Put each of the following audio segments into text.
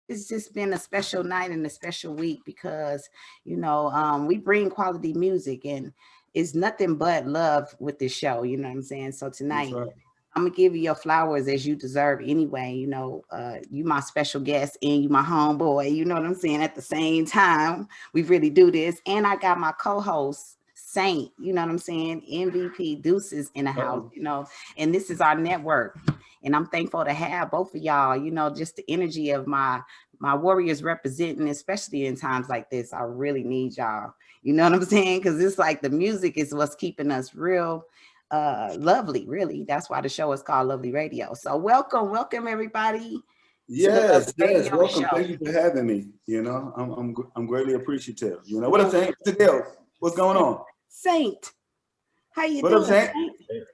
it's just been a special night and a special week because, we bring quality music and it's nothing but love with this show. You know what I'm saying? So That's tonight, right. I'm gonna give you your flowers as you deserve anyway. You my special guest and you my homeboy. You know what I'm saying? At the same time, we really do this. And I got my co-host Saint. You know what I'm saying? MVP Deuces in the house. Uh-oh. And this is our network. And I'm thankful to have both of y'all. Just the energy of my warriors representing, especially in times like this. I really need y'all. You know what I'm saying? Because it's like the music is what's keeping us real lovely, really. That's why the show is called Lovely Radio. So welcome everybody to the Lovely Yes. Radio Welcome. show. Thank you for having me. I'm greatly appreciative. What up, Saint? What's the deal? What's going on? Saint, how you What up, doing, Saint? Saint?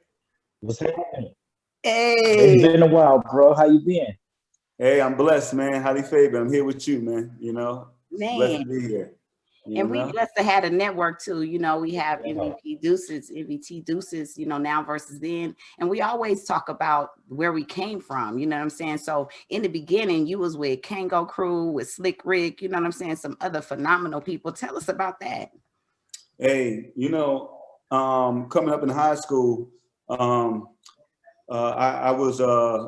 What's happening? It's Hey been a while, bro. How you been? Hey, I'm blessed, man. Howdy, Fabian. I'm here with you, man. Blessed man. to be here. And we blessed to have a network too. We have Yeah. MVT Deuces, now versus then. And we always talk about where we came from, you know what I'm saying? So in the beginning, you was with Kango Crew, with Slick Rick, you know what I'm saying? Some other phenomenal people. Tell us about that. Hey, coming up in high school, I was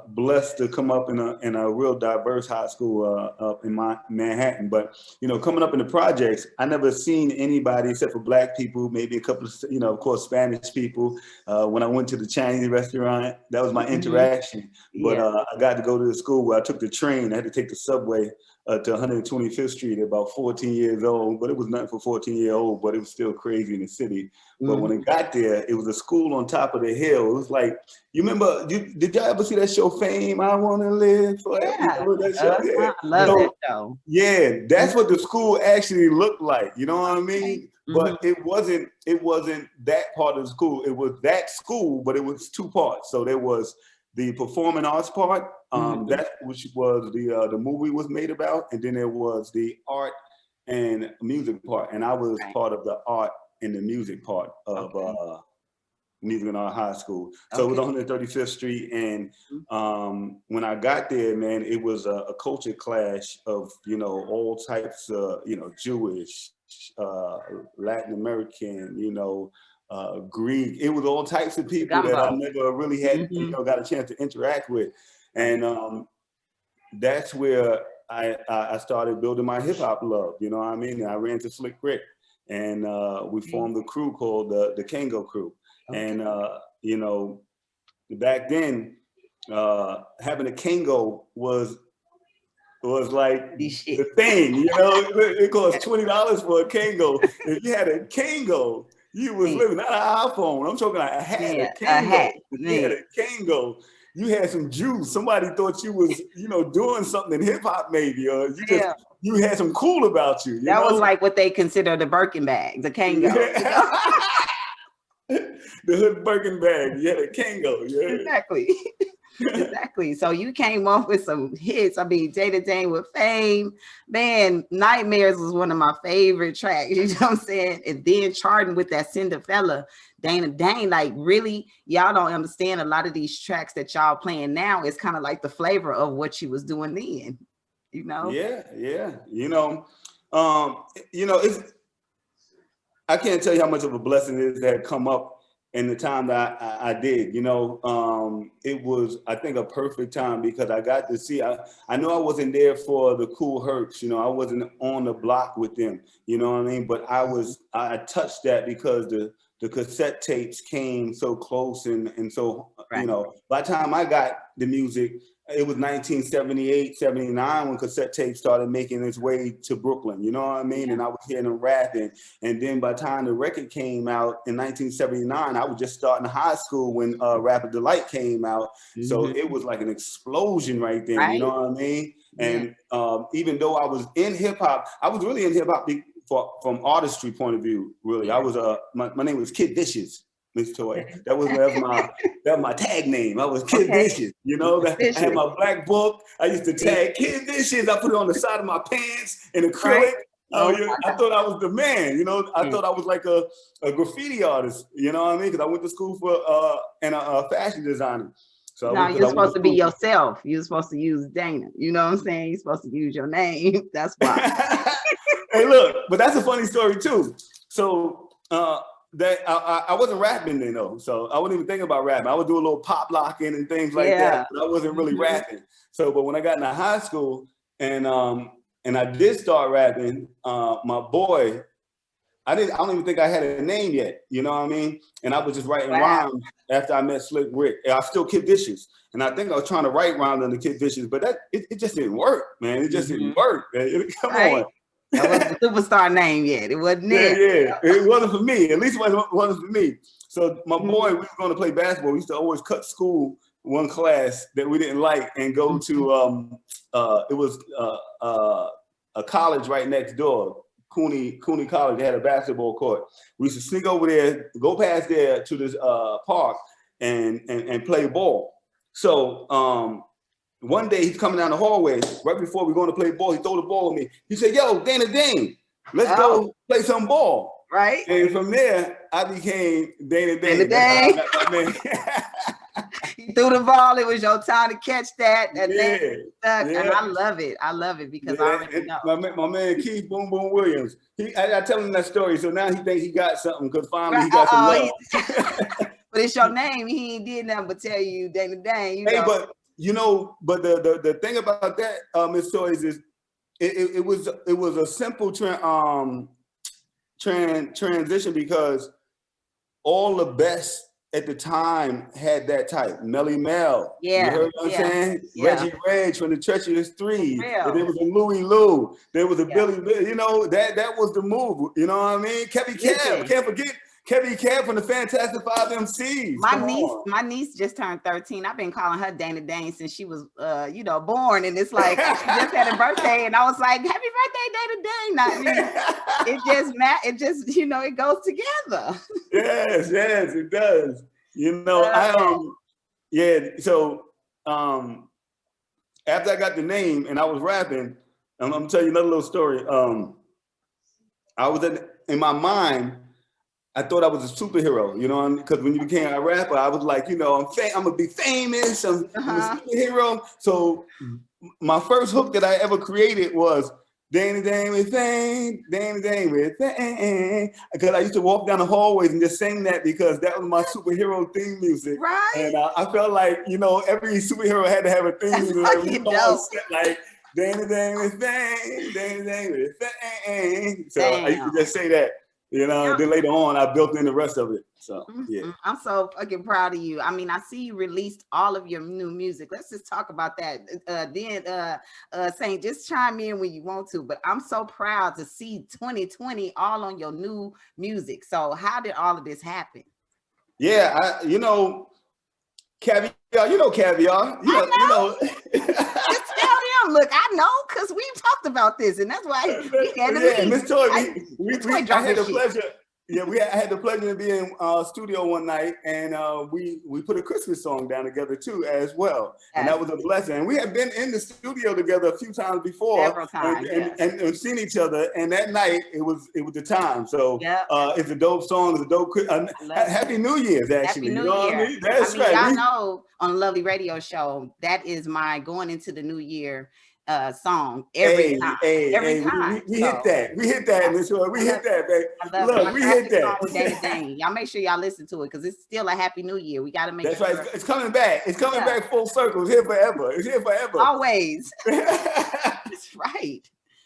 blessed to come up in a real diverse high school up in Manhattan. But coming up in the projects, I never seen anybody except for Black people, maybe a couple of of course Spanish people. When I went to the Chinese restaurant, that was my interaction. But I got to go to the school where I took the train. I had to take the subway to 125th Street at about 14 years old. But it was nothing for 14-year-old. But it was still crazy in the city. But when I got there, it was a school on top of the hill. It was like, you remember, did y'all ever see that show Fame? I Want to Live Forever? Yeah, You remember that show? Yeah. I love that show. Yeah, that's what the school actually looked like. You know what I mean? But it wasn't that part of the school. It was that school, but it was two parts. So there was the performing arts part, that which was the movie was made about, and then there was the art and music part. And I was part of the art and the music part of Music in Art High School. So it was 135th Street, and when I got there, man, it was a culture clash of all types of Jewish, Latin American, Greek. It was all types of people that I never really had got a chance to interact with, and that's where I started building my hip hop love. You know what I mean? And I ran to Slick Rick, and we formed a crew called the Kango Crew. And back then, having a Kango was like the thing. It cost $20 for a Kango. If you had a Kango, you was living, not an iPhone. I'm talking about a Kango. If you had a Kango, you had some juice. Somebody thought you was, doing something in hip hop maybe, or you had some cool about you. That was like what they consider the Birkin bag, the Kango. The hood Birkin bag. You had a Kango. Yeah. Exactly. Exactly. So you came up with some hits. I mean, Dana Dane with Fame. Man, Nightmares was one of my favorite tracks. You know what I'm saying? And then charting with that Cinderella, Dana Dane, like really, y'all don't understand a lot of these tracks that y'all playing now is kind of like the flavor of what you was doing then. Yeah. It's I can't tell you how much of a blessing it is that had come up in the time that I did. It was, I think, a perfect time because I got to see. I know I wasn't there for the Cool Hercs. I wasn't on the block with them. You know what I mean? But I touched that because the cassette tapes came so close and so by the time I got the music, it was 1978, 79 when cassette tapes started making its way to Brooklyn. You know what I mean? And I was hearing them rapping. And then by the time the record came out in 1979, I was just starting high school when Rapid Delight came out. So it was like an explosion right there. You know what I mean? And even though I was in hip hop, I was really in hip hop from artistry point of view, really. I was my name was Kid Vicious. Miss Toy. That was my tag name. I was Kid Vicious. I had my black book. I used to tag Kid Vicious. I put it on the side of my pants in acrylic. I thought I was the man. I thought I was like a graffiti artist. You know what I mean? Because I went to school for and a fashion designer. So no, you're supposed to be yourself. You're supposed to use Dana. You know what I'm saying? You're supposed to use your name. That's why. Hey, look, but that's a funny story too. So that I wasn't rapping then though. So I wasn't even thinking about rapping. I would do a little pop locking and things like that, but I wasn't really rapping. So, but when I got into high school and I did start rapping, my boy, I don't even think I had a name yet. You know what I mean? And I was just writing rhymes after I met Slick Rick. And I still Kid Vicious. And I think I was trying to write rhymes under Kid Vicious, but it just didn't work, man. It just didn't work. Man. Come on. That wasn't the superstar name yet. It wasn't it. Yeah. It wasn't for me. At least it wasn't for me. So my boy, we were going to play basketball. We used to always cut school one class that we didn't like and go to it was a college right next door. Cooney College, they had a basketball court. We used to sneak over there, go past there to this park and play ball. So one day he's coming down the hallway, right before we're going to play ball, he threw the ball at me. He said, yo, Dana Dane, let's go play some ball. Right. And from there, I became Dana Dane. He threw the ball. It was your time to catch that. And I love it. I love it because I already know. My man Keith Boom Boom Williams. I tell him that story, so now he thinks he got something because finally he got some love. But it's your name. He ain't did nothing but tell you Dana Dane. But the thing about that, Miss Toys, is it was a simple transition because all the best at the time had that type. Melly Mel. Yeah. You heard what I'm saying? Yeah. Reggie Reg from the Treacherous Three. And there was a Louie Lou. There was a Billy, you know, that was the move. You know what I mean? Kevy Cab. Can't forget Kevy Cab from the Fantastic Five MCs. My niece just turned 13. I've been calling her Dana Dane since she was born. And it's like she just had a birthday and I was like, happy birthday, Dana Dane. It just it goes together. Yes, it does. You know, so after I got the name and I was rapping, I'm gonna tell you another little story. I was in my mind, I thought I was a superhero, you know, because when you became a rapper, I was like, I'm gonna be famous, I'm a superhero. So my first hook that I ever created was Dana Dane with fame, Dana Dane with fame. Because I used to walk down the hallways and just sing that because that was my superhero theme music. Right. And I felt like, every superhero had to have a theme music. Like Dana Dane with fame, Dana Dane with fame. So I used to just say that. Then later on, I built in the rest of it. So, yeah. I'm so fucking proud of you. I mean, I see you released all of your new music. Let's just talk about that. Saint, just chime in when you want to. But I'm so proud to see 2020 all on your new music. So how did all of this happen? Yeah, Caviar. Caviar. I know. Just tell them. Look, I know because we've talked about this, and that's why we had to meet. Miss Toy, I had the pleasure. Yeah, I had the pleasure to be in studio one night, and we put a Christmas song down together too, as well. And that was a blessing. And we had been in the studio together a few times before, several times, and seen each other. And that night, it was the time. So it's a dope song. It's a dope. Happy New Year's, actually. Happy New Year. I mean? That's right. Y'all know on a lovely radio show that is my going into the new year song every time. Every time. We hit that. We hit that, Miss Joy. We hit that, baby. Look, we hit that. Y'all make sure y'all listen to it because it's still a happy new year. We got to make That's right. It's coming back. It's coming back full circle. It's here forever. It's here forever. Always. That's right.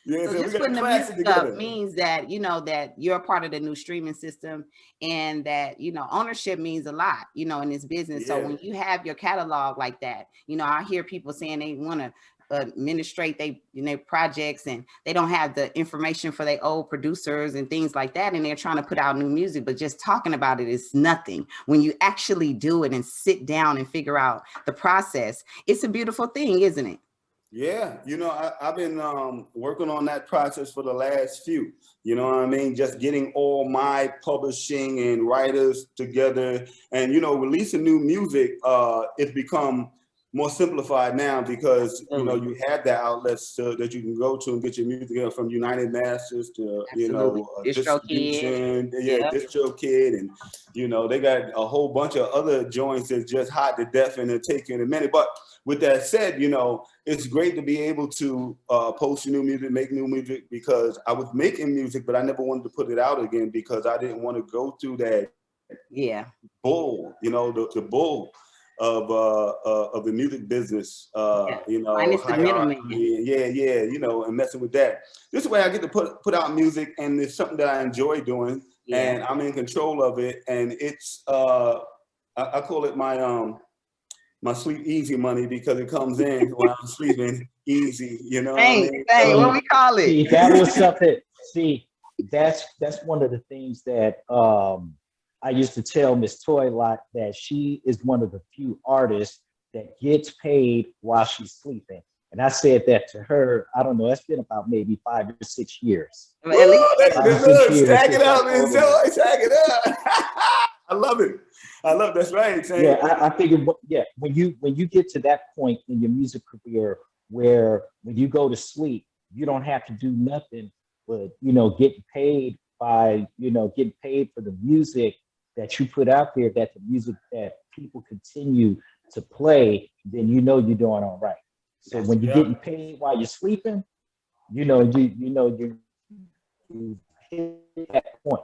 Yeah, so just putting the music up means that, that you're a part of the new streaming system and that, ownership means a lot, in this business. Yeah. So when you have your catalog like that, I hear people saying they want to administrate their projects and they don't have the information for their old producers and things like that. And they're trying to put out new music, but just talking about it is nothing. When you actually do it and sit down and figure out the process, it's a beautiful thing, isn't it? Yeah, I've been working on that process for the last few, you know what I mean? Just getting all my publishing and writers together and, releasing new music, it's become more simplified now because Absolutely. you have that outlets that you can go to and get your music from United Masters to Absolutely. DistroKid. distribution, Yep. DistroKid, and they got a whole bunch of other joints that's just hot to death and it'll take you in a minute. But with that said, it's great to be able to post new music, make new music, because I was making music, but I never wanted to put it out again because I didn't want to go through that bull, the bull of the music business, Minus the middleman. and messing with that. This way I get to put out music, and it's something that I enjoy doing, and I'm in control of it, and it's I call it my sleep easy money because it comes in while I'm sleeping easy, what I mean? Dang, what we call it? See, that was something. See, that's one of the things that I used to tell Miss Toy a lot, that she is one of the few artists that gets paid while she's sleeping. And I said that to her, I don't know, that's been about maybe 5 or 6 years. Well, at least stack it up, Miss Toy, stack it up. I love it. That's right. Sam. Yeah, I figured, when you get to that point in your music career where when you go to sleep, you don't have to do nothing but, getting paid getting paid for the music that you put out there, that the music that people continue to play, then you're doing all right. So when you're getting paid while you're sleeping, you hit that point.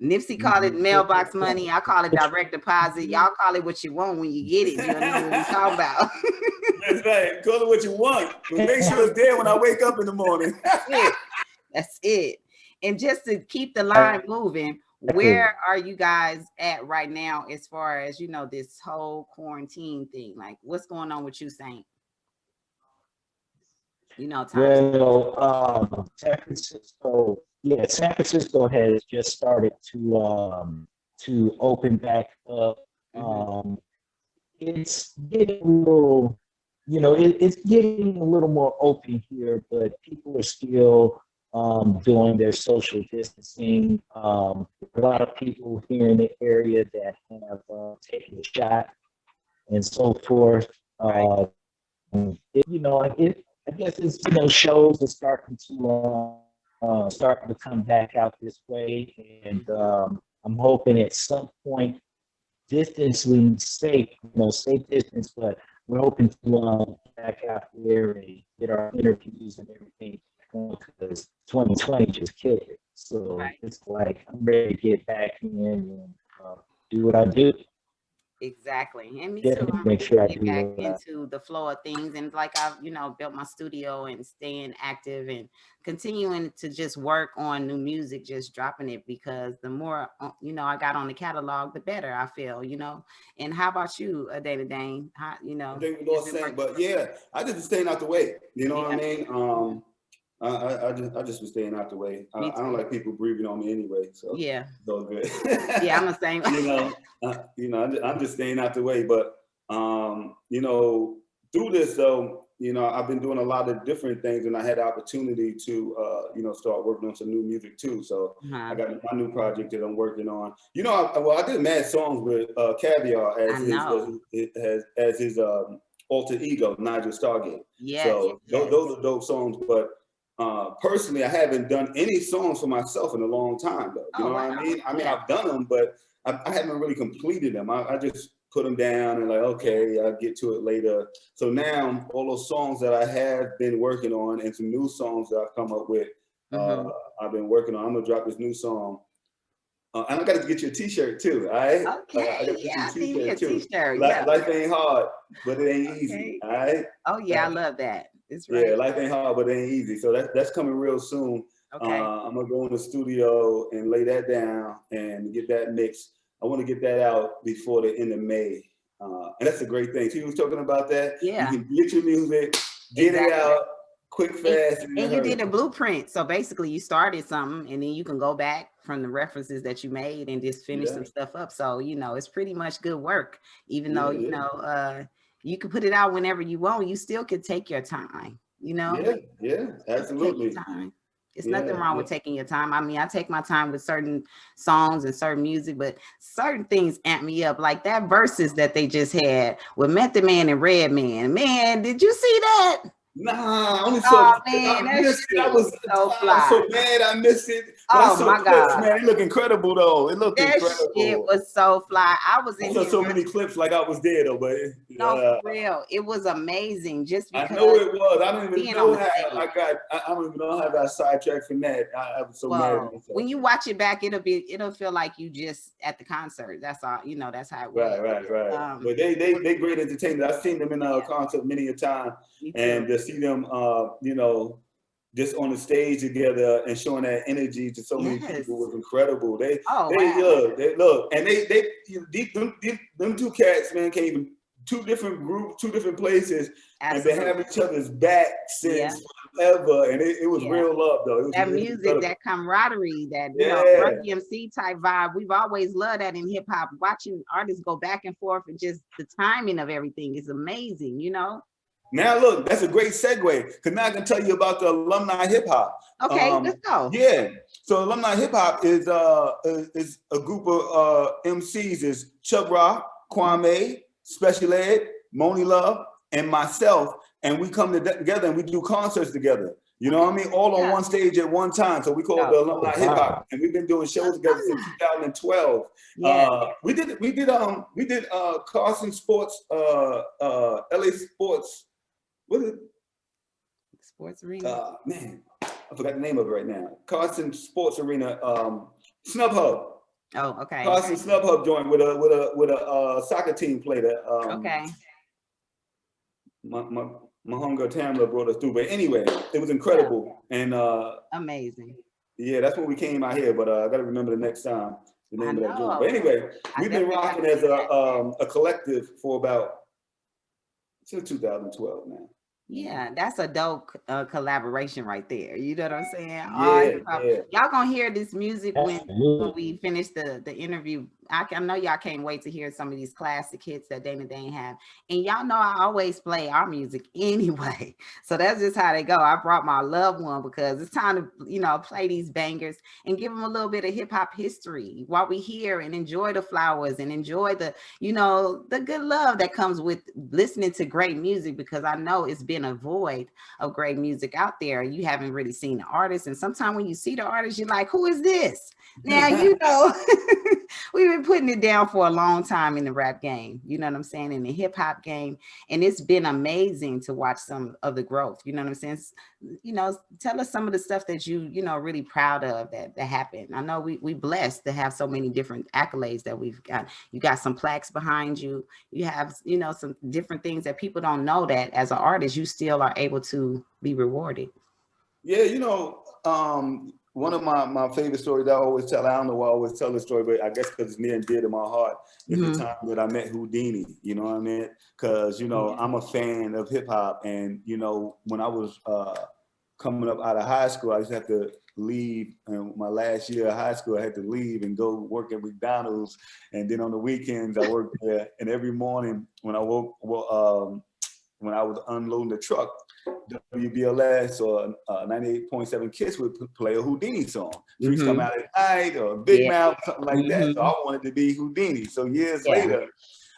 Nipsey called it mailbox money. I call it direct deposit. Y'all call it what you want when you get it. You know what we talking about. That's right. Call it what you want. But make sure it's there when I wake up in the morning. That's it. And just to keep the line moving, where are you guys at right now as far as, this whole quarantine thing? Like, what's going on with you, Saint? Well, San Francisco, San Francisco has just started to open back up. It's getting a little, it's getting a little more open here, but people are still doing their social distancing. A lot of people here in the area that have taken a shot and so forth. I guess it's shows are starting to come back out this way, and I'm hoping at some point, distancing safe, safe distance, but we're hoping to get back out there and get our interviews and everything because 2020 just killed it. So it's like I'm ready to get back in and do what I do. Exactly. And me too. I'm make sure I get do back into the flow of things. And like I've, built my studio and staying active and continuing to just work on new music, just dropping it, because the more, I got on the catalog, the better I feel, And how about you, Dana Dane? How, but I just been staying out the way. You know what I mean? I just been staying out the way. I don't like people breathing on me anyway, so it's all good. I'm the same. I'm just staying out the way. But through this though, I've been doing a lot of different things, and I had the opportunity to start working on some new music too. So I got my new project that I'm working on. I did mad songs with Caviar as his alter ego, Nigel Stargate. So those are dope songs, but personally, I haven't done any songs for myself in a long time, though. You know what I mean? I've done them, but I haven't really completed them. I just put them down and okay, I'll get to it later. So now all those songs that I have been working on and some new songs that I've come up with, I've been working on. I'm gonna drop this new song. And I got to get you a t-shirt too, all right? Okay, I see a t-shirt. Life ain't hard, but it ain't easy, all right? Oh yeah, I love that. It's right. Yeah, life ain't hard, but it ain't easy. So that's coming real soon. Okay. I'm gonna go in the studio and lay that down and get that mixed. I want to get that out before the end of May. And that's a great thing. She was talking about that. Yeah. You can get your music, get it out quick, fast. And you did a blueprint. So basically you started something and then you can go back from the references that you made and just finish some stuff up. So, it's pretty much good work, even though, you can put it out whenever you want. You still could take your time, Yeah, absolutely. Take your time. It's nothing wrong with taking your time. I mean, I take my time with certain songs and certain music, but certain things amp me up. Like that verses that they just had with Method Man and Redman. Man, did you see that? Nah, I only saw man, I missed it. I was fly. so mad I missed it. But I saw clips, man. It looked incredible though. It looked incredible. Shit was so fly. I was in I saw so many clips like I was there though, but no, for real. It was amazing just because I know it was. I don't even know how I don't even know how I got sidetracked from that. I was so mad. When you watch it back, it'll feel like you just at the concert. That's all, you know, that's how it was. Right. But they great entertainers. I've seen them in a concert many a time, and to see them you know, just on the stage together and showing that energy to so many people was incredible. They look, and them two cats, man, came two different groups, two different places, and they have each other's back since forever. And it was real love, though. It was that really music, incredible. That camaraderie, that you know, Run DMC type vibe. We've always loved that in hip hop. Watching artists go back and forth and just the timing of everything is amazing, you know. Now look, that's a great segue, because now I can tell you about the alumni hip hop. Okay, let's go. Yeah, so alumni hip hop is a group of MCs. Is Chubb Rock, Kwame, Special Ed, Moni Love, and myself, and we come together and we do concerts together. You know what I mean? All on one stage at one time. So we call it the alumni hip hop, and we've been doing shows together since 2012. We did Carson Sports, LA Sports. What is it? Sports Arena. Man, I forgot the name of it right now. Carson Sports Arena, Snub Hub. Oh, okay. Carson Snub Hub joined with a soccer team played it. Okay. My hunger Tamla brought us through, but anyway, it was incredible and amazing. Yeah, that's when we came out here, but I got to remember the next time the name of that joint. But anyway, we've been rocking as a collective for about since 2012 now. Yeah, that's a dope collaboration right there. You know what I'm saying? Y'all gonna hear this music when we finish the interview. I know y'all can't wait to hear some of these classic hits that Dana Dane have. And y'all know I always play our music anyway. So that's just how they go. I brought my loved one because it's time to, you know, play these bangers and give them a little bit of hip hop history while we hear and enjoy the flowers and enjoy the, you know, the good love that comes with listening to great music, because I know it's been a void of great music out there. You haven't really seen the artist. And sometimes when you see the artist, you're like, who is this? Now, you know, we've been putting it down for a long time in the rap game, you know what I'm saying, in the hip hop game. And it's been amazing to watch some of the growth, you know what I'm saying? You know, tell us some of the stuff that you know, really proud of that happened. I know we blessed to have so many different accolades that we've got. You got some plaques behind you. You have, you know, some different things that people don't know that as an artist, you still are able to be rewarded. Yeah, you know, one of my favorite stories I always tell, I don't know why I always tell this story, but I guess because it's near and dear to my heart, is the time that I met Houdini, you know what I mean? Because, you know, I'm a fan of hip hop, and, you know, when I was coming up out of high school, I just had to leave, and my last year of high school, I had to leave and go work at McDonald's, and then on the weekends, I worked there, and every morning when I when I was unloading the truck, WBLS or 98.7 Kiss would play a Houdini song. Freaks Come Out at Night or Big Mouth, something like that. So I wanted to be Houdini. So years later,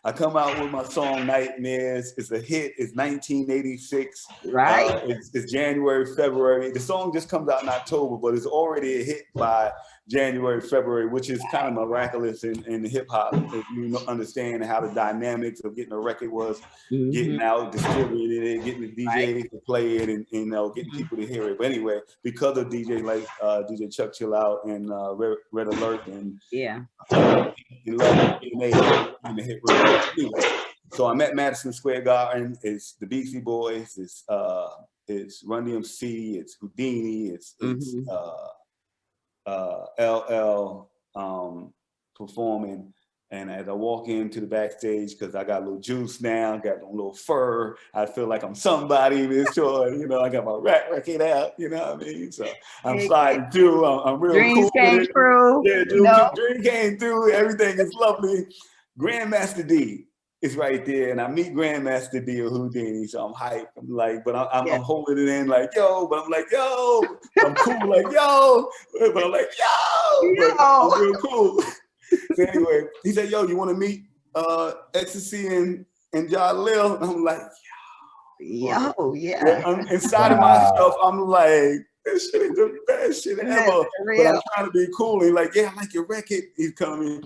I come out with my song Nightmares. It's a hit. It's 1986. Right. It's January, February. The song just comes out in October, but it's already a hit by January, February, which is kind of miraculous in hip hop. If you understand how the dynamics of getting a record was, getting out, distributing it, getting the DJs to play it, and you know, getting people to hear it. But anyway, because of DJs like DJ Chuck Chill Out and Red Alert and in the hit record. Anyway, so I'm at Madison Square Garden. It's the Beastie Boys. It's Run DMC. It's Houdini. It's LL performing. And as I walk into the backstage, because I got a little juice now, got a little fur, I feel like I'm somebody. You know, I got my rap record out. You know what I mean? So I'm sliding through. I'm real Dreams cool. Came true. Yeah, dream came through. Everything is lovely. Grandmaster D, it's right there, and I meet Grandmaster D or Houdini, so I'm hyped. I'm like, but I'm holding it in like, yo, but I'm like, yo, I'm cool, like, yo, but I'm like, yo, but I'm real cool. So anyway, he said, yo, you want to meet Ecstasy and Jalil? And I'm like, yeah. I'm inside of myself, I'm like, this shit is the best shit ever. But I'm trying to be cool. And like, yeah, I like your record. He's telling me,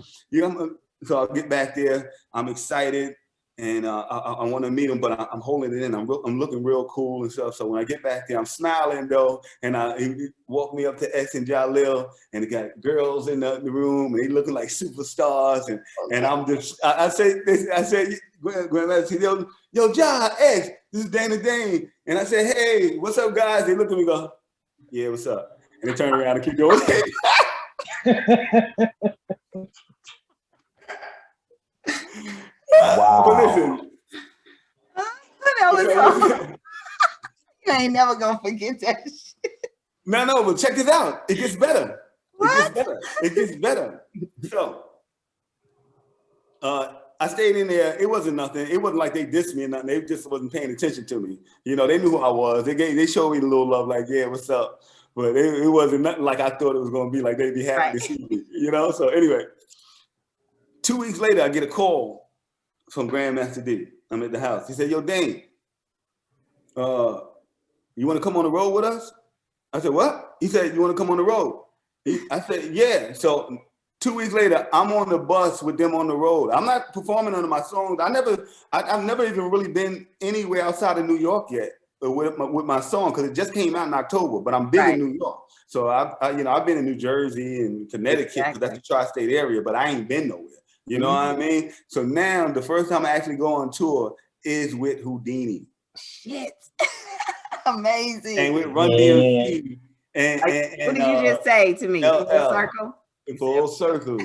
so I'll get back there. I'm excited, and I want to meet him, but I'm holding it in. I'm looking real cool and stuff. So when I get back there, I'm smiling though, and he walked me up to X and Jalil, and they got girls in the room, and they looking like superstars, and I'm just, I said, Grandmaster, yo, Ja, X, this is Dana Dane, and I said, hey, what's up, guys? They look at me, and go, yeah, what's up? And they turn around and keep going. Wow. But listen. You ain't never gonna forget that shit. No, but check this out. It gets better. What? It gets better. So, I stayed in there. It wasn't nothing. It wasn't like they dissed me or nothing. They just wasn't paying attention to me. You know, they knew who I was. They showed me a little love, like, yeah, what's up? But it wasn't nothing like I thought it was gonna be. Like they'd be happy to see me. You know. So anyway, 2 weeks later, I get a call from Grandmaster D. I'm at the house. He said, yo, Dane, you want to come on the road with us? I said, what? He said, you want to come on the road? I said, yeah. So 2 weeks later, I'm on the bus with them on the road. I'm not performing under my songs. I've never even really been anywhere outside of New York yet with my song, because it just came out in October, but I'm big in New York. So I've been in New Jersey and Connecticut, because that's the tri-state area, but I ain't been nowhere. You know what I mean? So now the first time I actually go on tour is with Houdini. Shit. Amazing. And with Run DMC. And what did you just say to me? Full circle? Full circle.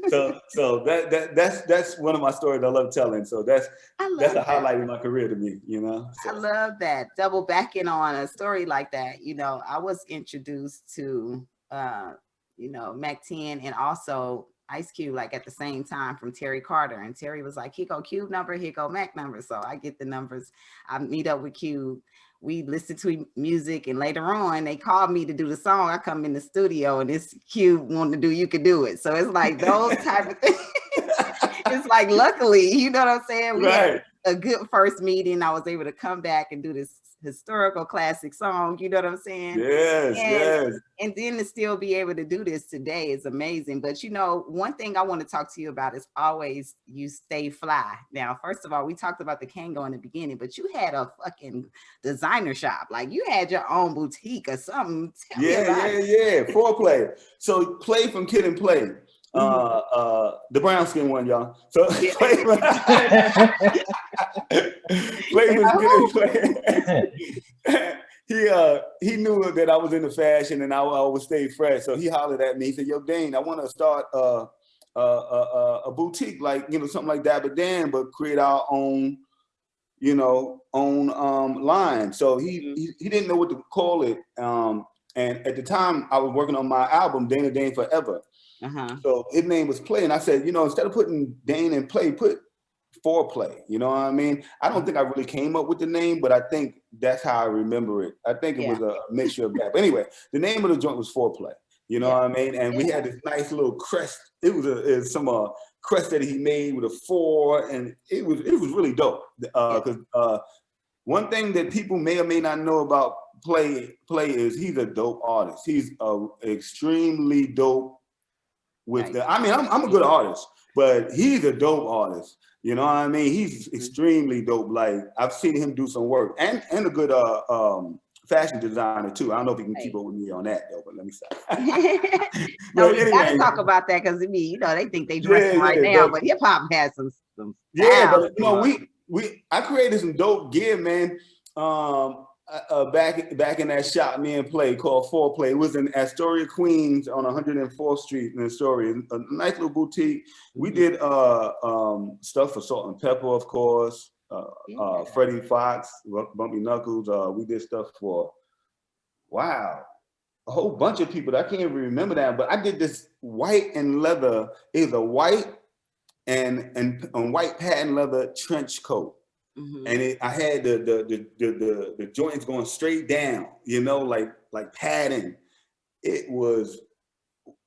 So that's one of my stories I love telling. So that's a highlight of my career to me, you know. So. I love that. Double backing on a story like that. You know, I was introduced to Mac 10 and also Ice Cube, like at the same time, from Terry Carter. And Terry was like, here go Cube number, here go Mac number. So I get the numbers. I meet up with Cube. We listen to music, and later on they called me to do the song. I come in the studio and this Cube wanted to do You Could Do It. So it's like those type of things. It's like, luckily, you know what I'm saying? We had a good first meeting. I was able to come back and do this historical classic song, you know what I'm saying? Yes. And then to still be able to do this today is amazing. But you know, one thing I want to talk to you about is always you stay fly. Now, first of all, we talked about the Kango in the beginning, but you had a fucking designer shop. Like you had your own boutique or something. Tell me about it. Foreplay. So Play from Kid and Play. The brown skin one, y'all. So Play from he knew that I was into fashion and I would stay fresh. So he hollered at me. He said, yo, Dane, I want to start a boutique, like, you know, something like that, but create our own, line. So he didn't know what to call it. And at the time I was working on my album, Dana Dane Forever. So his name was Play. And I said, instead of putting Dane and Play, put Foreplay. You know what I mean? I don't think I really came up with the name, but I think that's how I remember it. I think it was a mixture of that. But anyway, the name of the joint was Foreplay. You know what I mean? And we had this nice little crest. It was some crest that he made with a 4, and it was really dope. Because one thing that people may or may not know about Play is he's a dope artist. He's extremely dope. I'm a good artist, but he's a dope artist. You know what I mean? He's extremely dope. Like I've seen him do some work, and a good fashion designer too. I don't know if he can keep up with me on that though, but let me stop. We gotta talk about that, because they think they dressing now, but hip hop has some but I created some dope gear, man. Back in that shop, me and Play, called Foreplay. It was in Astoria, Queens, on 104th Street in Astoria. A nice little boutique. We did stuff for Salt and Pepper, of course. Freddie Fox, Bumpy Knuckles. We did stuff for a whole bunch of people. I can't even remember that, but I did this white and leather. It was a white and white patent leather trench coat. Mm-hmm. And I had the joints going straight down, you know, like padding. It was,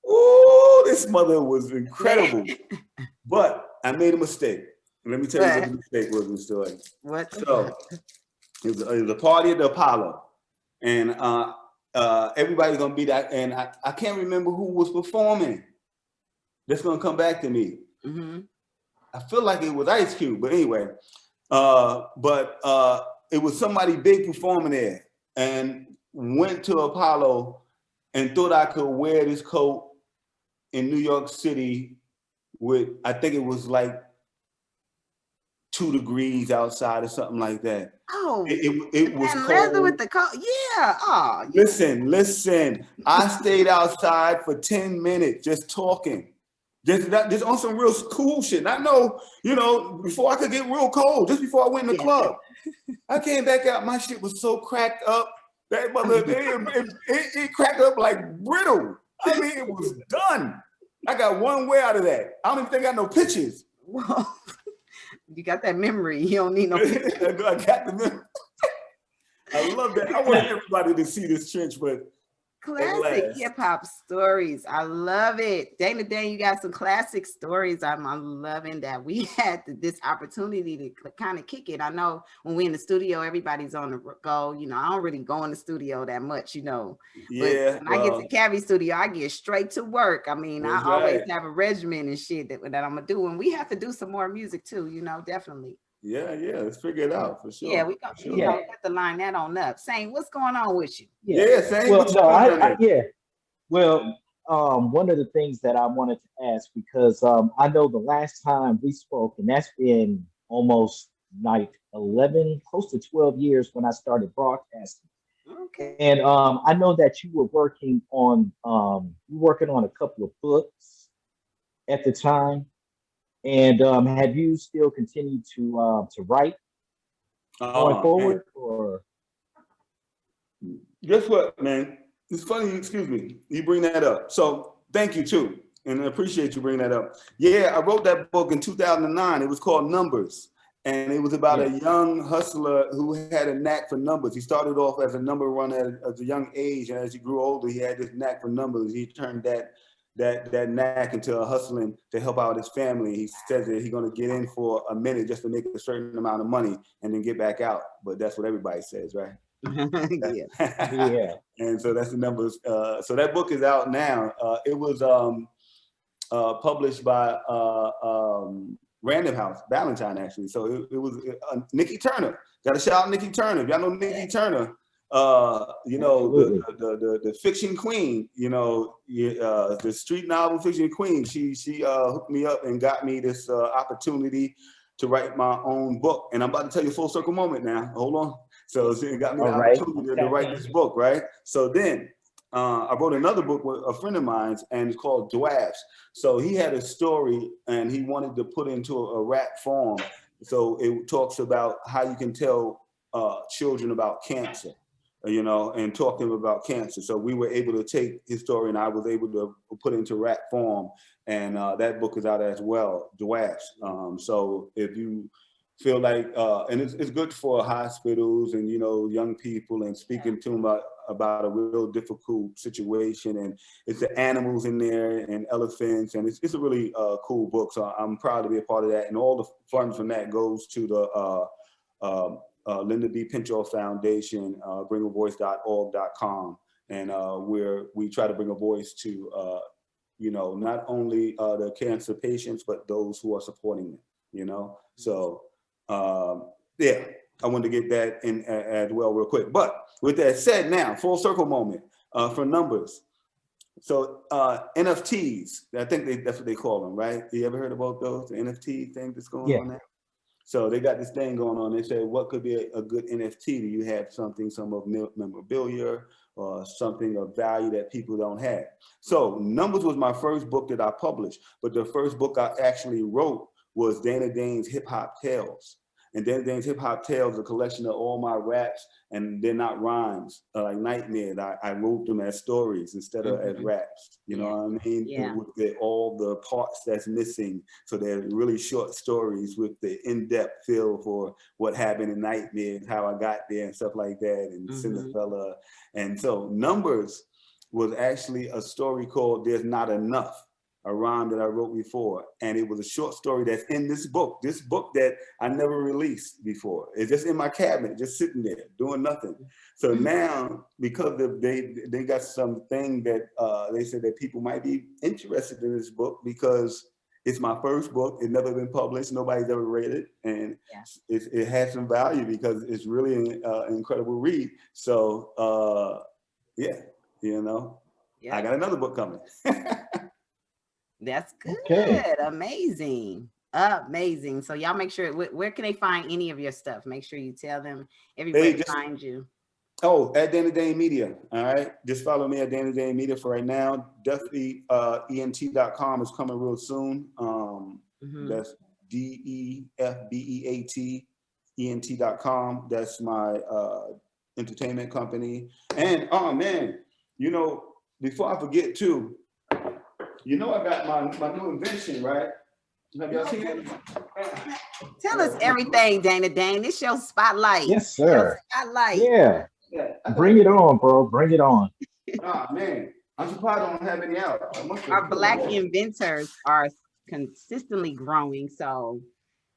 oh, this mother was incredible. But I made a mistake. Let me tell you what the mistake was, Mr. Lake. What? So it was a party at the Apollo, and everybody's gonna be that, and I can't remember who was performing. That's gonna come back to me. Mm-hmm. I feel like it was Ice Cube, but anyway, it was somebody big performing there, and went to Apollo and thought I could wear this coat in New York City with, I think it was like 2 degrees outside or something like that. Oh, it was cold. Leather with the coat. Yeah. Oh, yeah. Listen. I stayed outside for 10 minutes just talking. Just on some real cool shit. And I know, you know, before I could get real cold, just before I went in the club, I came back out. My shit was so cracked up. That mother, it cracked up like brittle. I mean, it was done. I got one way out of that. I don't even think I got no pictures. Well, you got that memory. You don't need no pictures. I got the memory. I love that. I want everybody to see this trench, but classic hip hop stories. I love it. Dana Dane, you got some classic stories. I'm loving that we had this opportunity to kind of kick it. I know when we're in the studio, everybody's on the go. You know, I don't really go in the studio that much, you know. Yeah. But when I get to Cavi studio, I get straight to work. I mean, I always have a regimen and shit that I'm gonna do. And we have to do some more music too, you know, definitely. Yeah, let's figure it out for sure. Yeah, we got to line that on up. Saying, what's going on with you? Yeah, Saying. Well, no, Well, one of the things that I wanted to ask, because I know the last time we spoke, and that's been almost like 11, close to 12 years when I started broadcasting. Okay. And I know that you were working on a couple of books at the time. And have you still continued to write going forward? Or guess what, man? It's funny, excuse me, you bring that up. So thank you too, and I appreciate you bringing that up. Yeah, I wrote that book in 2009. It was called Numbers, and it was about a young hustler who had a knack for numbers. He started off as a number runner at a young age, and as he grew older, he had this knack for numbers. He turned that knack into a hustling to help out his family. He says that he's going to get in for a minute just to make a certain amount of money and then get back out. But that's what everybody says, right? Yeah. And so that's the Numbers. So that book is out now. It was published by Random House, Valentine, actually. So it was Nikki Turner. Got to shout out Nikki Turner. If y'all know Nikki Turner, you know, the fiction queen, you know, the street novel fiction queen. She hooked me up and got me this opportunity to write my own book. And I'm about to tell you a full circle moment now. Hold on. So it got me the opportunity to write this book, right? So then I wrote another book with a friend of mine, and it's called L.R.S. So he had a story and he wanted to put into a rap form. So it talks about how you can tell children about cancer, you know, and talk to them about cancer. So we were able to take his story and I was able to put it into rap form. And that book is out as well, L.R.S. So if you feel like, and it's good for hospitals and, you know, young people, and speaking to them about a real difficult situation. And it's the animals in there and elephants, and it's a really cool book. So I'm proud to be a part of that. And all the funds from that goes to the Linda B. Pinchot Foundation, bringavoice.org.com. And we try to bring a voice to, you know, not only the cancer patients, but those who are supporting them, you know? So, yeah, I wanted to get that in as well real quick. But with that said, now, full circle moment for Numbers. So NFTs, I think that's what they call them, right? You ever heard about those, the NFT thing that's going on there? So they got this thing going on. They said, what could be a good NFT? Do you have something, some of memorabilia or something of value that people don't have? So Numbers was my first book that I published, but the first book I actually wrote was Dana Dane's Hip Hop Tales. And Dana Dane's Hip Hop Tales, a collection of all my raps, and they're not rhymes, like Nightmare. I wrote them as stories instead of as raps. You know what I mean? Yeah. With all the parts that's missing. So they're really short stories with the in-depth feel for what happened in Nightmare, how I got there and stuff like that, and Cinderella. And so Numbers was actually a story called There's Not Enough, a rhyme that I wrote before. And it was a short story that's in this book that I never released before. It's just in my cabinet, just sitting there, doing nothing. So now, because they got something that they said that people might be interested in this book because it's my first book. It's never been published. Nobody's ever read it. And it has some value because it's really an incredible read. So, yeah, you know, I got another book coming. That's good. Okay. Amazing. Amazing. So y'all make sure, where can they find any of your stuff? Make sure you tell them everywhere to find you. Oh, at Dana Dane Media. All right. Just follow me at Dana Dane Media for right now. Definitely ent.com is coming real soon. That's DEFBEAT ent.com. That's my entertainment company. And oh man, you know, before I forget too, you know, I got my new invention, right? Have y'all seen it? Tell us everything, Dana Dane. This your spotlight. Yes, sir. Spotlight. Yeah. Bring it on, bro. Bring it on. Oh man, I'm surprised I don't have any out. Our Black inventors are consistently growing, so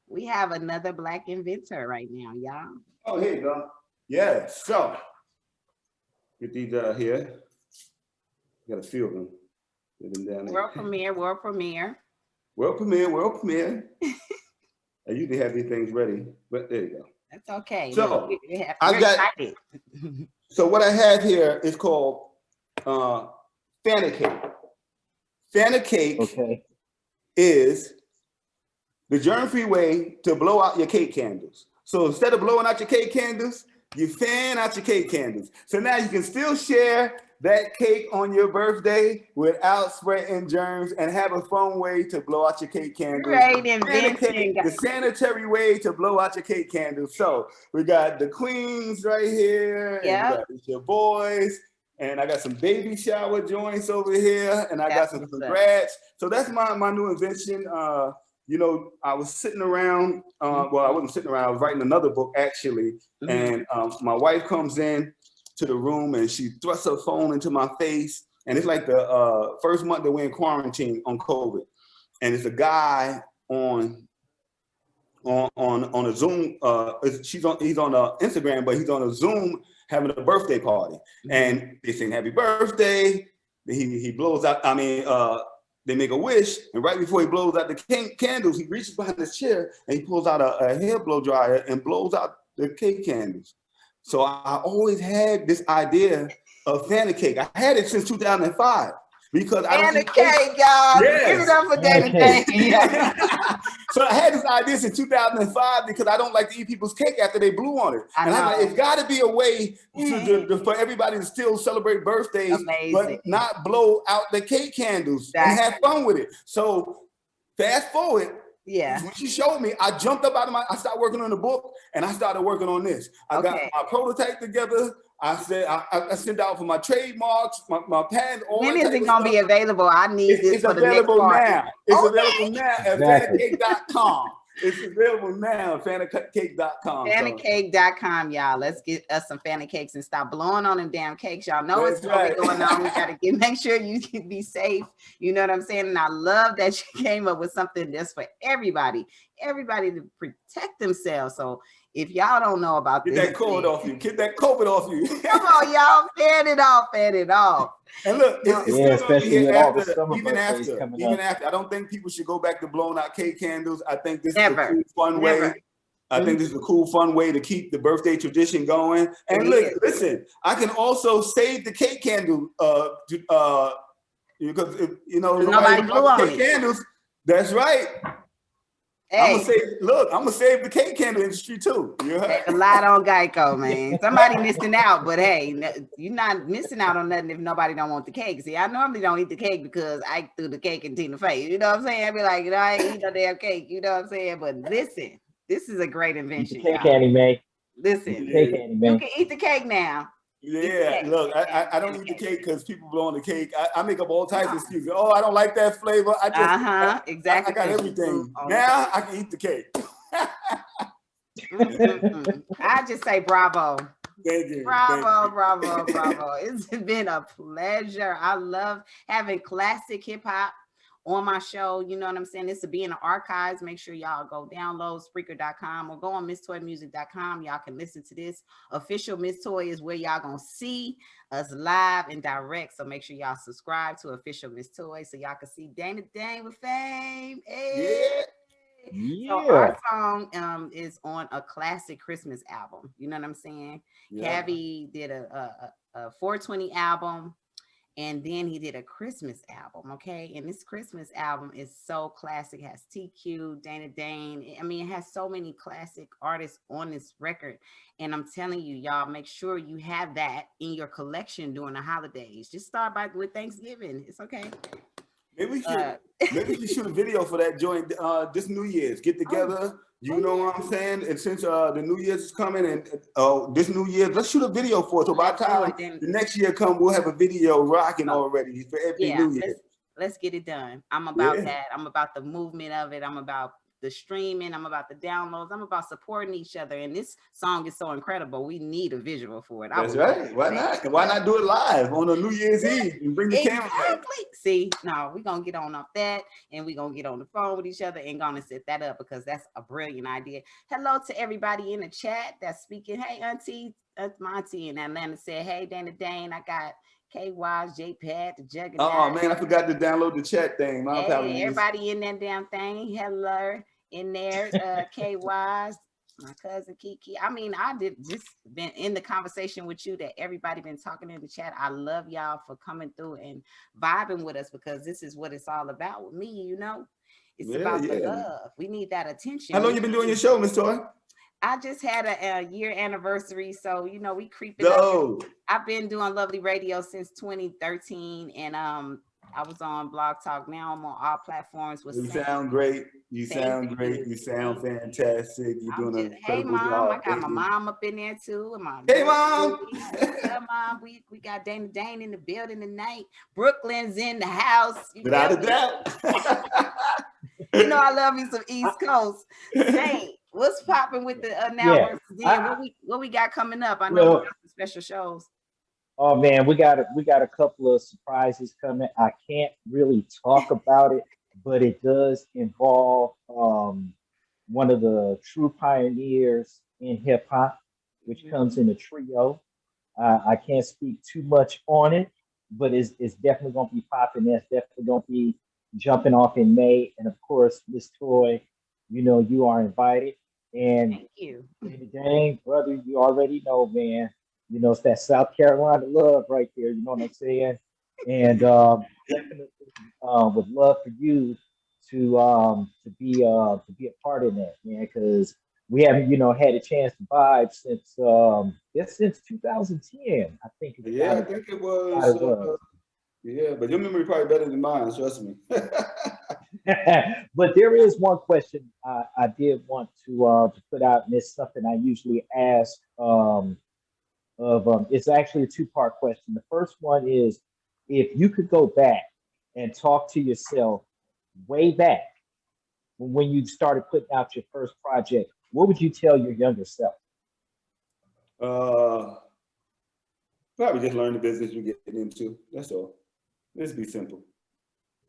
we have another Black inventor right now, y'all. Oh, here you go. Yeah. So get these out here. Got to feel them. Get them down there. World premiere. World premiere. World premiere. World premiere. I usually have these things ready, but there you go. That's okay. So we're excited. So what I have here is called Fanta cake. Fanta cake is the germ-free way to blow out your cake candles. So instead of blowing out your cake candles, you fan out your cake candles. So now you can still share that cake on your birthday without spreading germs and have a fun way to blow out your cake candles. Great invention. The sanitary way to blow out your cake candles. So we got the queens right here. Yeah. It's your boys. And I got some baby shower joints over here. And I got some congrats. So that's my new invention. You know, I was sitting around. Well, I wasn't sitting around. I was writing another book, actually. And my wife comes in to the room and she thrusts her phone into my face. And it's like the first month that we're in quarantine on COVID. And it's a guy on a Zoom. He's on Instagram, but he's on a Zoom having a birthday party. And they sing happy birthday. He blows out, they make a wish, and right before he blows out the candles, he reaches behind his chair and he pulls out a hair blow dryer and blows out the cake candles. So I always had this idea of Fanta cake. I had it since 2005 because Fanta cake, y'all. Give it up for Dana Dane. So I had this idea since 2005 because I don't like to eat people's cake after they blew on it. And I'm like, it's got to be a way for everybody to still celebrate birthdays, but not blow out the cake candles and have fun with it. So fast forward. Yeah. When she showed me, I jumped up out of I started working on the book and I started working on this. I got my prototype together. I said, I sent out for my trademarks, my patent. When is it going to be available? I need this for the next part. It's available now at fantacake.com. It's available now at fantacake.com. Fantacake.com, y'all. Let's get us some Fanta cakes and stop blowing on them damn cakes. Y'all know what's going on. We got to make sure you can be safe. You know what I'm saying? And I love that you came up with something that's for everybody to protect themselves. So if y'all don't know about this, get that COVID off you. Get that COVID off you. Come on, y'all. Fan it off. Fan it off. And look, it's still especially with all the summer even after. I don't think people should go back to blowing out cake candles. I think this is a cool, fun way. I think this is a cool, fun way to keep the birthday tradition going. And look, listen, I can also save the cake candle because nobody blew on it. Candles. That's right. Hey. I'm gonna save the cake candle industry too. A lot on Geico, man. Somebody missing out, but hey, you're not missing out on nothing if nobody don't want the cake. See, I normally don't eat the cake because I threw the cake in Tina face. You know what I'm saying? I be like, I ain't eat no damn cake. You know what I'm saying? But listen, This is a great Eat the invention, cake, y'all. Annie Mae. Eat Listen, the cake, Yeah. Annie you Mae. can eat the cake now. Eat the Yeah, cake. look, I don't Eat eat the the cake because people blowing the cake. I make up all types of No. excuses. Oh, I don't like that flavor. I Exactly. got 'Cause you food everything. on the Now cake. I can eat the cake. I just say bravo. Thank you. Thank Bravo, you. bravo, bravo. It's been a pleasure. I love having classic hip hop on my show. You know what I'm saying? This will be in the archives. Make sure y'all go download Spreaker.com or go on MissToyMusic.com. Y'all can listen to this. Official Miss Toy is where y'all gonna see us live and direct. So make sure y'all subscribe to Official Miss Toy so y'all can see Dana Dane with fame. Hey. Yeah. So Yeah. our song is on a classic Christmas album. You know what I'm saying? Yeah. Cavi did a 420 album, and then he did a Christmas album. Okay, and this Christmas album is so classic. It has TQ, Dana Dane. I mean, it has so many classic artists on this record. And I'm telling you, y'all, make sure you have that in your collection during the holidays. Just start with Thanksgiving. It's okay. Maybe we should shoot a video for that joint this New Year's. Get together. You know what I'm saying? And since the New Year's is coming and this New Year, let's shoot a video for it. So by the time the next year come, we'll have a video rocking already for every New Year. Let's get it done. I'm about that. I'm about the movement of it. I'm about the streaming. I'm about the downloads. I'm about supporting each other. And this song is so incredible. We need a visual for it. That's right. Why not? And why not do it live on a New Year's Eve and bring the camera? Exactly. See, no, we're going to get on off that and we're going to get on the phone with each other and going to set that up because that's a brilliant idea. Hello to everybody in the chat that's speaking. Hey, Auntie, my auntie in Atlanta said, hey, Dana Dane, I got KY's, JPad, the Juggernaut. Oh man, I forgot to download the chat thing. My hey, everybody in that damn thing. Hello in there, KY's, my cousin Kiki. I mean, I did just been in the conversation with you that everybody been talking in the chat. I love y'all for coming through and vibing with us because this is what it's all about with me, you know. It's about the love. We need that attention. How long you been doing your show, Miss Toy? I just had a year anniversary, so you know we creeping up. I've been doing Lovely Radio since 2013, and I was on Blog Talk. Now I'm on all platforms. You sound great. You sound great. You sound fantastic. You're doing a hey mom, job. I got my mom up in there too. And my hey mom, yeah, mom. We got Dana Dane in the building tonight. Brooklyn's in the house. Without a doubt. You know I love me some East Coast. Hey, what's popping with the now versus then? What we got coming up? I know we got some special shows. Oh man, we got a couple of surprises coming. I can't really talk about it, but it does involve one of the true pioneers in hip hop, which comes in a trio. I can't speak too much on it, but it's definitely going to be popping. That's definitely going to be jumping off in May, and of course, Miss Toy, you know you are invited. And thank you, Dang, brother, you already know, man. You know, it's that South Carolina love right there. You know what I'm saying? And definitely would love for you to be a part of that, man, because we haven't, you know, had a chance to vibe since since 2010. I think. I think it was. Yeah, but your memory probably better than mine. Trust me. But there is one question I did want to put out, and it's something I usually ask. It's actually a two-part question. The first one is, if you could go back and talk to yourself way back when you started putting out your first project, what would you tell your younger self? Probably just learn the business you're getting into. That's all. Let's be simple.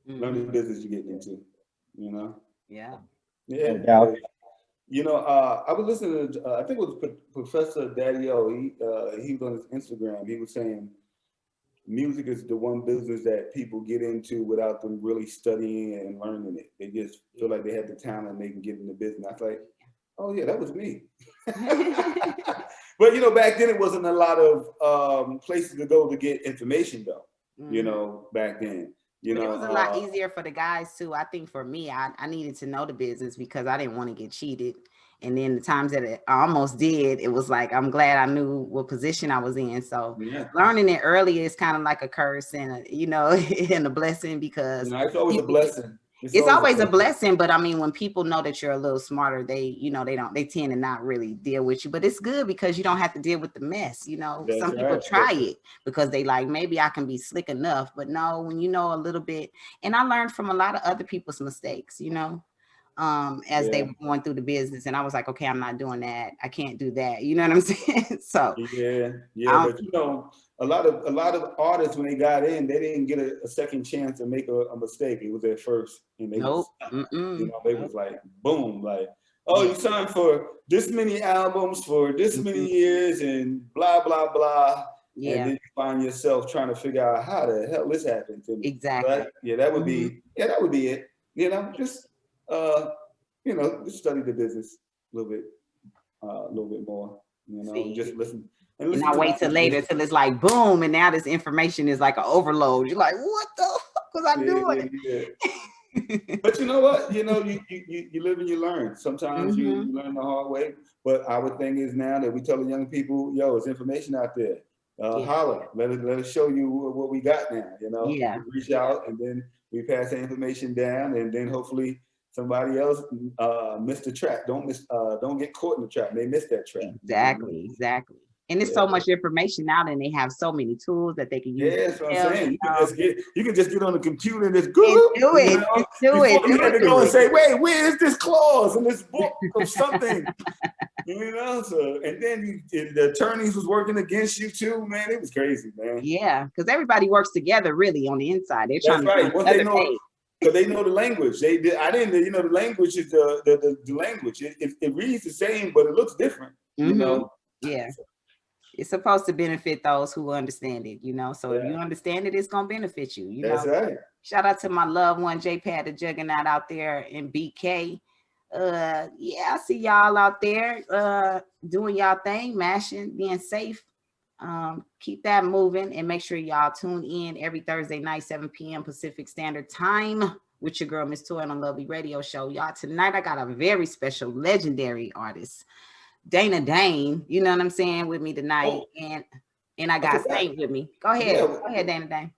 Learn the business you're getting into. You know. Yeah. You know, I was listening to, I think it was Professor Daddy-O. He was on his Instagram. He was saying music is the one business that people get into without them really studying and learning it. They just feel like they have the talent and they can get in the business. I was like, oh yeah, that was me. But you know, back then it wasn't a lot of places to go to get information though. You know, back then. You know, it was a lot easier for the guys too. I think for me, I needed to know the business because I didn't want to get cheated. And then the times that I almost did, it was like, I'm glad I knew what position I was in. So learning it early is kind of like a curse and, you know, and a blessing because it's always a blessing. It's always a blessing, but I mean, when people know that you're a little smarter, they tend to not really deal with you. But it's good because you don't have to deal with the mess. Some people try it because they like, maybe I can be slick enough, but no, when you know a little bit. And I learned from a lot of other people's mistakes, as they were going through the business, and I was like, okay, I'm not doing that. I can't do that. You know what I'm saying? So but a lot of artists, when they got in, they didn't get a second chance to make a mistake. It was their first, and they was, they was like, boom, like, oh, you signed for this many albums for this many years, and blah blah blah. And then you find yourself trying to figure out how the hell this happened to me. Exactly. Right? That would be it. Just just study the business a little bit more. Just listen. And not wait till later till it's like boom, and now this information is like an overload. You're like, what the fuck was I doing? But you know what? You live and you learn. Sometimes you learn the hard way. But our thing is now that we tell the young people, yo, there's information out there. Holler. Let us show you what we got now. Reach out, and then we pass the information down, and then hopefully somebody else missed the trap. Don't get caught in the trap. They missed that trap. Exactly. And there's so much information now, and they have so many tools that they can use. Yeah, that's what I'm saying. You can just get on the computer and just Google. Do it. You had to go and say, wait, where is this clause in this book of something? So, and then the attorneys was working against you too, man. It was crazy, man. Yeah, because everybody works together really on the inside. They're trying to they know, because they know the language. I didn't, the language is the language. It reads the same, but it looks different. Yeah. It's supposed to benefit those who understand it, So if you understand it, it's gonna benefit you. That's right. Shout out to my loved one, J-Pad the Juggernaut out there in BK. I see y'all out there doing y'all thing, mashing, being safe. Keep that moving, and make sure y'all tune in every Thursday night, 7 p.m. Pacific Standard Time with your girl, Miss Toy, on Lovely Radio Show. Y'all, tonight I got a very special, legendary artist, Dana Dane, you know what I'm saying, with me tonight. And I got Saint with me. Go ahead. Go ahead, Dana Dane.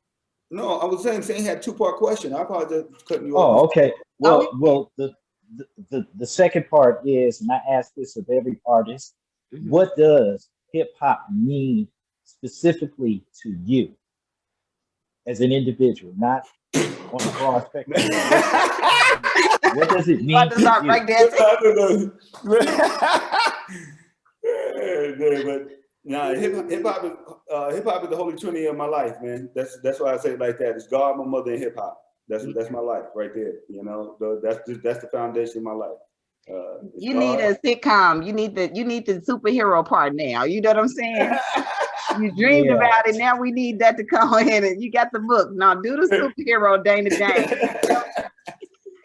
No, I was saying Saint had 2-part question. I apologize for cutting you off. Oh, okay. Well, the second part is, and I ask this of every artist, what does hip hop mean specifically to you as an individual, not on a broad spectrum? What does it mean to you? But hip hop is the holy trinity of my life, man. That's why I say it like that. It's God, my mother, and hip hop. That's my life right there. That's the foundation of my life. You need a sitcom. You need the superhero part now. You know what I'm saying? You dreamed about it. Now we need that to come in, and you got the book. Now do the superhero, Dana Dane.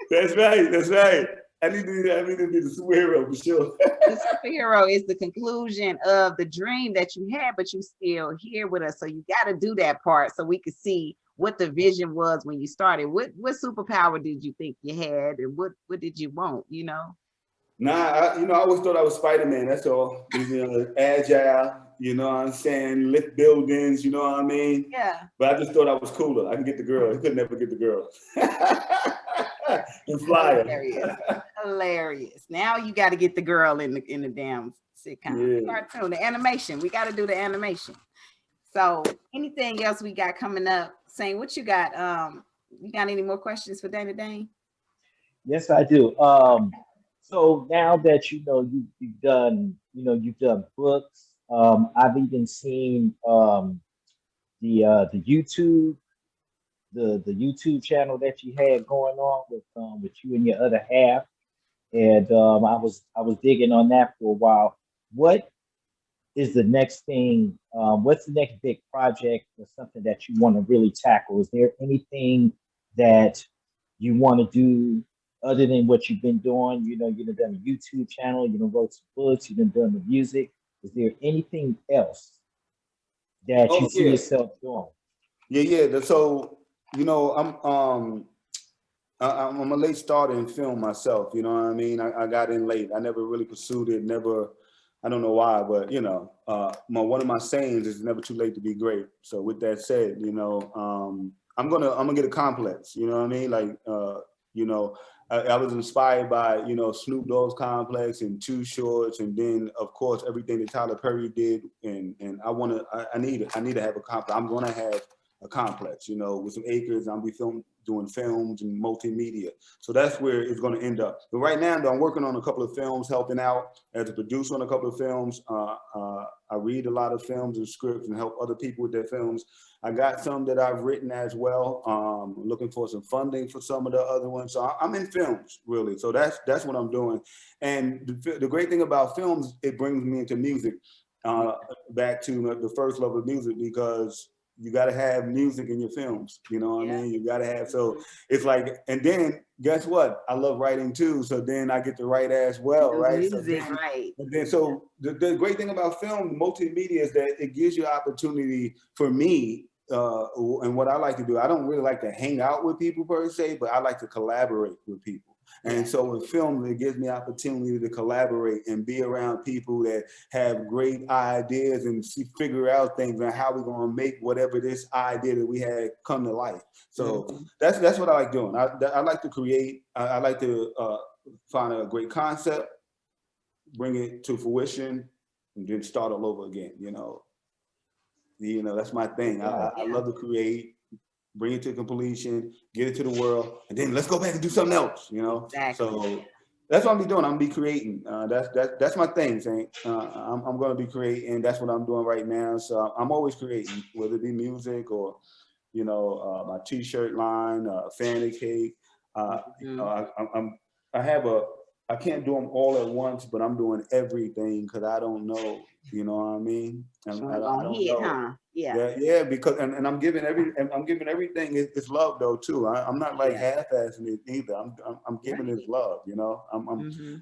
That's right. I need to be the superhero for sure. The superhero is the conclusion of the dream that you had, but you still here with us. So you got to do that part so we can see what the vision was when you started. What superpower did you think you had, and what did you want? Nah, I always thought I was Spider-Man. That's all. Agile. You know what I'm saying? Lift buildings. You know what I mean? Yeah. But I just thought I was cooler. I can get the girl. He could never get the girl. And fly her. Hilarious. Now you got to get the girl in the damn sitcom. Cartoon, the animation. We got to do the animation. So anything else we got coming up? Saint, what you got? You got any more questions for Dana Dane? Yes, I do. So now that you've done books, I've even seen the YouTube, the YouTube channel that you had going on with you and your other half, and I was digging on that for a while. What is the next thing? What's the next big project or something that you want to really tackle? Is there anything that you want to do other than what you've been doing? You've done a YouTube channel, wrote some books, you've been doing the music. Is there anything else that you see yourself doing? Yeah. So, I'm a late starter in film myself. You know what I mean? I got in late. I never really pursued it. I don't know why, but one of my sayings is never too late to be great. So with that said, I'm gonna get a complex. You know what I mean? Like You know, I was inspired by, you know, Snoop Dogg's Complex and Too Shorts, and then of course everything that Tyler Perry did. And I need to have a complex. I'm gonna have a complex, you know, with some acres. I'll be doing films and multimedia. So that's where it's going to end up. But right now, though, I'm working on a couple of films, helping out as a producer on a couple of films. I read a lot of films and scripts and help other people with their films. I got some that I've written as well. Looking for some funding for some of the other ones. So I'm in films, really. So that's what I'm doing. And the great thing about films, it brings me into music, back to the first love of music, because you got to have music in your films, you know what I mean? You got to have, so it's like, and then guess what? I love writing too. So then I get to write as well, right? Music, so then, right. and then, so the great thing about film, multimedia, is that it gives you opportunity for me, and what I like to do. I don't really like to hang out with people per se, but I like to collaborate with people. And so with film, it gives me opportunity to collaborate and be around people that have great ideas and figure out things and how we're going to make whatever this idea that we had come to life. So that's what I like doing. I like to create. I like to find a great concept, bring it to fruition, and then start all over again. You know, that's my thing. I love to create, bring it to completion, get it to the world, and then let's go back and do something else, you know? Exactly. So that's what I'm be doing. I'm gonna be creating. That's my thing, Saint. I'm gonna be creating. That's what I'm doing right now. So I'm always creating, whether it be music or, you know, my t-shirt line, fanny cake. You know, I can't do them all at once, but I'm doing everything because I don't know, you know what I mean? I don't know. Huh? Yeah. Yeah, because and I'm giving everything its love though too. I'm not like half-assing it either. I'm giving it love, you know.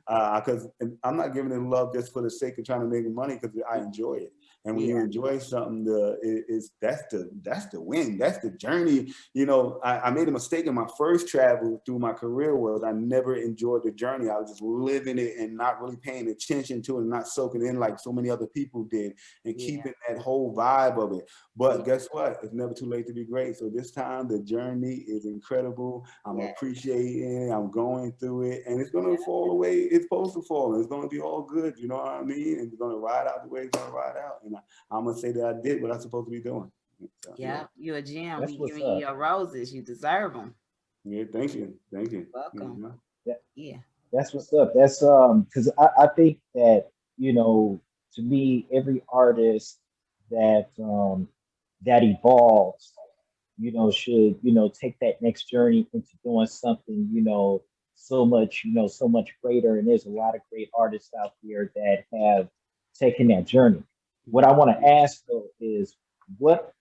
Because I'm not giving it love just for the sake of trying to make money, because I enjoy it. And when you enjoy something, that's the win. That's the journey. You know, I made a mistake in my first travel through my career was I never enjoyed the journey. I was just living it and not really paying attention to it and not soaking in like so many other people did, and keeping that whole vibe of it. But guess what? It's never too late to be great. So this time the journey is incredible. I'm appreciating it. I'm going through it, and it's gonna fall away. It's supposed to fall. It's gonna be all good. You know what I mean? And it's gonna ride out the way it's gonna ride out. And I'm gonna say that I did what I'm supposed to be doing. So, You're a gem. That's We what's giving you up. your roses. You deserve them. Yeah, thank you. Welcome. Yeah. That's what's up. That's because I think that, you know, to me, every artist that that evolves, you know, should, you know, take that next journey into doing something, you know, so much greater. And there's a lot of great artists out there that have taken that journey. What I want to ask though is what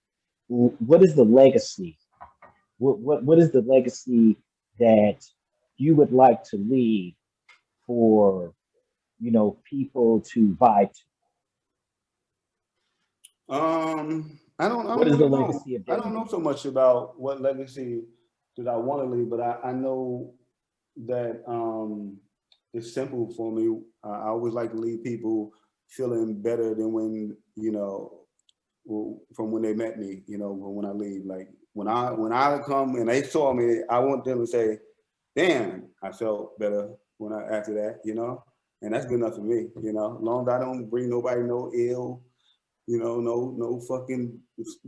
what is the legacy? What is the legacy that you would like to leave for, you know, people to vibe to? I What don't is the really know. legacy of I Dana don't know Dane? so much about what legacy that I want to leave, but I know that it's simple for me. I always like to leave people feeling better than when, you know, from when they met me, you know, when I leave. Like when I come and they saw me, I want them to say, damn, I felt better when I after that, you know? And that's good enough for me, you know. As long as I don't bring nobody no ill, you know, no fucking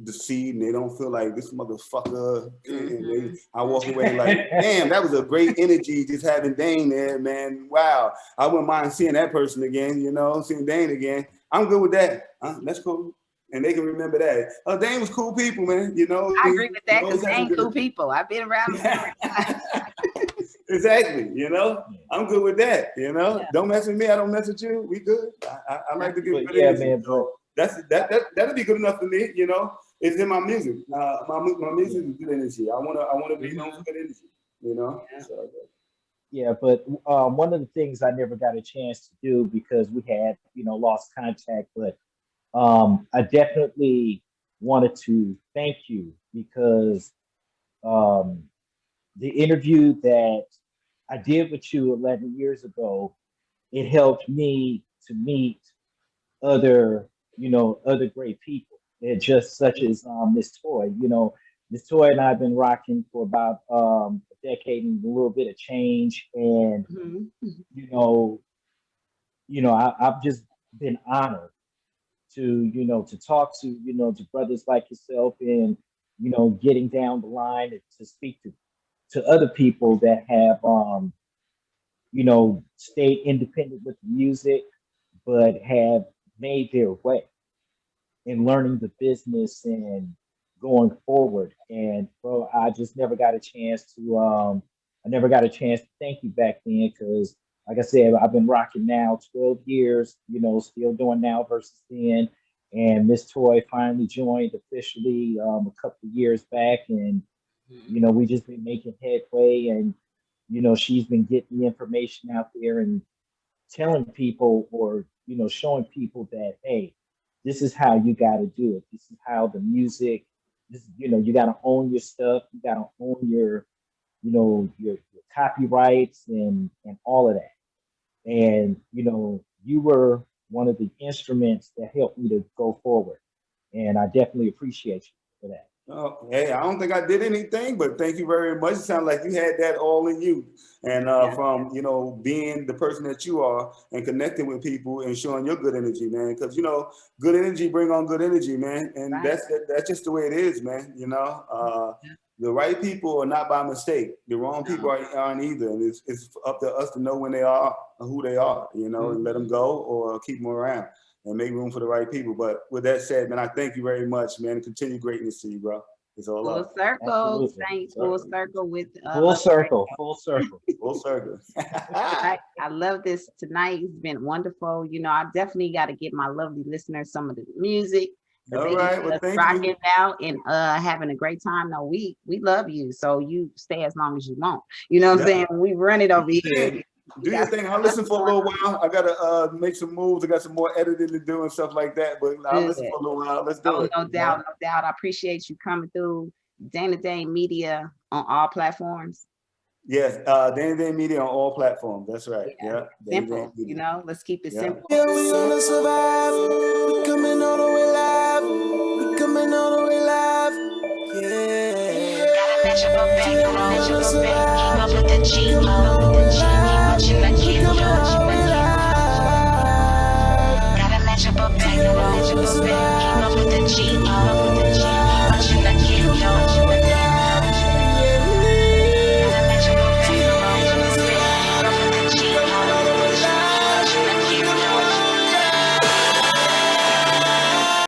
deceit, and they don't feel like this motherfucker. And I walk away like, damn, that was a great energy just having Dane there, man. Wow, I wouldn't mind seeing that person again, you know, seeing Dane again. I'm good with that. That's cool. And they can remember that. Dane was cool people, man. You know, I agree with that because they ain't cool people. I've been around them. Exactly. You know, I'm good with that. You know, don't mess with me. I don't mess with you. We good. I like to give good energy. Man, so that'll be good enough for me. You know, it's in my music. My music is good energy. I wanna be known for good energy. You know. So, yeah, but one of the things I never got a chance to do because we had, you know, lost contact, but I definitely wanted to thank you because um, the interview that I did with you 11 years ago, it helped me to meet other, you know, other great people. It just such as Miss Toy. You know, Miss Toy and I have been rocking for about I decade and a little bit of change. And, Mhm. you know, I've just been honored to, to talk to, to brothers like yourself and, getting down the line and to speak to other people that have, stayed independent with the music, but have made their way in learning the business and going forward. And bro, I just never got a chance to I never got a chance to thank you back then because like I said, I've been rocking now 12 years, still doing now versus then. And Miss Toy finally joined officially a couple of years back, and we just been making headway, and she's been getting the information out there and telling people or showing people that hey, this is how you got to do it, this is how the music, this, you got to own your stuff, you got to own your your copyrights and all of that. And you were one of the instruments that helped me to go forward, and I definitely appreciate you for that. Oh, hey, I don't think I did anything, but thank you very much. It sounds like you had that all in you. And from, being the person that you are and connecting with people and showing your good energy, man. Because, good energy bring on good energy, man. And Right. that's just the way it is, man. The right people are not by mistake. The wrong people aren't either. And it's up to us to know when they are, who they are, and let them go or keep them around and make room for the right people. But with that said, man, I thank you very much, man. Continue greatness to you, bro. It's all Full up. circle. Absolutely. Thanks. Full circle with Full circle. Full circle. Full circle. I love this tonight. It's been wonderful. I definitely got to get my lovely listeners some of the music. All right. Well, thank rocking you. out and having a great time. No, we love you. So you stay as long as you want. You know what I'm saying? We run it over here. Do your thing. I'll listen for a little while. I gotta make some moves. I got some more editing to do and stuff like that. But I'll listen for a little while. Let's do it. No doubt, no doubt. I appreciate you coming through. Dana Dane Media on all platforms. Yes, Dana Dane Media on all platforms. That's right. Yeah. Simple. Let's keep it simple. Yeah, we gonna survive. We coming all the way live. We coming all the way live. Yeah. Gotta match up a bank, keep up with the G-Lo. Watching the kid, gotta match up a bank, keep up with the G-Lo.